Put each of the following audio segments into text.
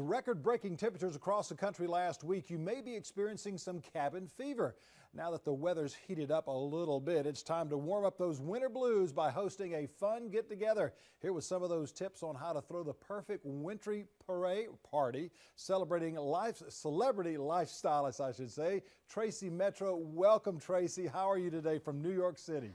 Record-breaking temperatures across the country last week. You may be experiencing some cabin fever. Now that the weather's heated up a little bit, it's time to warm up those winter blues by hosting a fun get-together. Here with some of those tips on how to throw the perfect wintry party, celebrating celebrity lifestyle, as I should say. Tracy Metro, welcome Tracy. How are you today from New York City?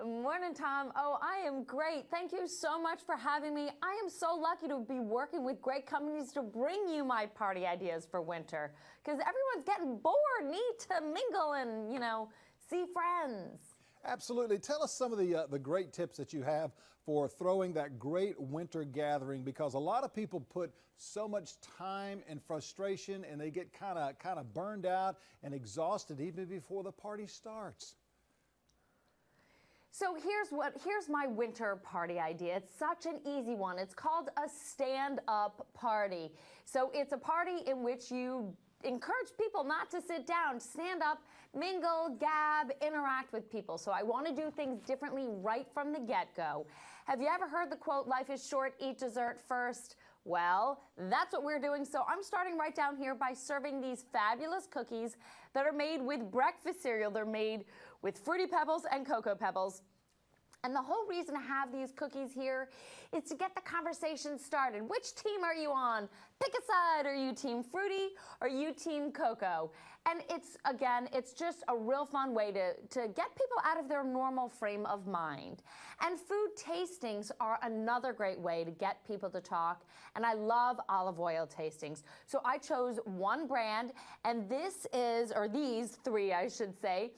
Morning, Tom. Oh, I am great. Thank you so much for having me. I am so lucky to be working with great companies to bring you my party ideas for winter, because everyone's getting bored, need to mingle and, see friends. Absolutely. Tell us some of the great tips that you have for throwing that great winter gathering, because a lot of people put so much time and frustration and they get kind of burned out and exhausted even before the party starts. So here's my winter party idea. It's such an easy one. It's called a stand-up party. So it's a party in which you encourage people not to sit down, stand up, mingle, gab, interact with people. So I want to do things differently right from the get-go. Have you ever heard the quote, "Life is short, eat dessert first"? Well, that's what we're doing. So I'm starting right down here by serving these fabulous cookies that are made with breakfast cereal. They're made with Fruity Pebbles and Cocoa Pebbles. And the whole reason to have these cookies here is to get the conversation started. Which team are you on? Pick a side. Are you team Fruity or are you team Cocoa? And it's just a real fun way to get people out of their normal frame of mind. And food tastings are another great way to get people to talk. And I love olive oil tastings. So I chose one brand, and these three, I should say,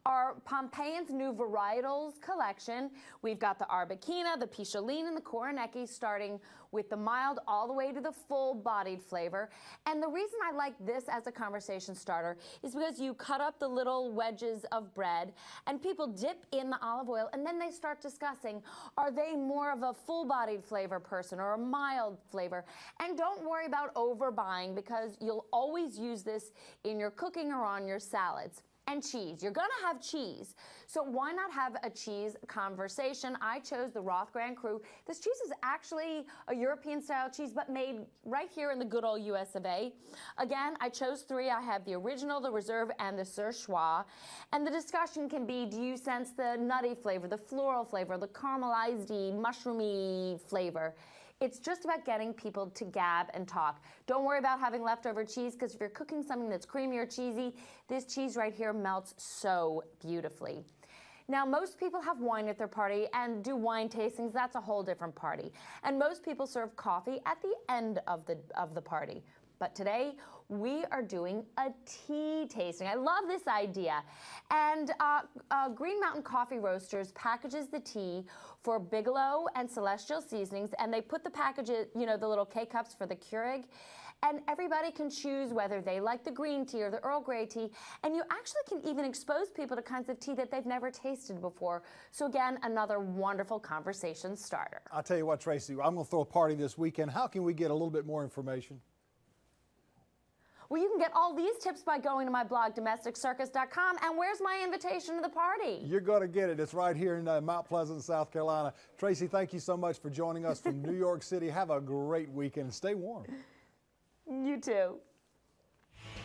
are Pompeian's new Varietals collection. We've got the Arbequina, the Picholine, and the Coronecchi, starting with the mild all the way to the full-bodied flavor. And the reason I like this as a conversation starter is because you cut up the little wedges of bread and people dip in the olive oil, and then they start discussing, are they more of a full-bodied flavor person or a mild flavor? And don't worry about overbuying, because you'll always use this in your cooking or on your salads. And cheese. You're going to have cheese. So why not have a cheese conversation? I chose the Roth Grand Cru. This cheese is actually a European-style cheese, but made right here in the good old US of A. Again, I chose three. I have the original, the reserve, and the Surchoix. And the discussion can be, do you sense the nutty flavor, the floral flavor, the caramelized-y, mushroomy flavor? It's just about getting people to gab and talk. Don't worry about having leftover cheese, because if you're cooking something that's creamy or cheesy, this cheese right here melts so beautifully. Now, most people have wine at their party and do wine tastings. That's a whole different party. And most people serve coffee at the end of the party. But today, we are doing a tea tasting. I love this idea. And Green Mountain Coffee Roasters packages the tea for Bigelow and Celestial Seasonings, and they put the packages, the little K-cups for the Keurig, and everybody can choose whether they like the green tea or the Earl Grey tea, and you actually can even expose people to kinds of tea that they've never tasted before. So again, another wonderful conversation starter. I'll tell you what, Tracy, I'm going to throw a party this weekend. How can we get a little bit more information? Well, you can get all these tips by going to my blog, domesticcircus.com. And where's my invitation to the party? You're going to get it. It's right here in Mount Pleasant, South Carolina. Tracy, thank you so much for joining us from New York City. Have a great weekend. Stay warm. You too.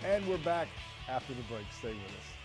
And we're back after the break. Stay with us.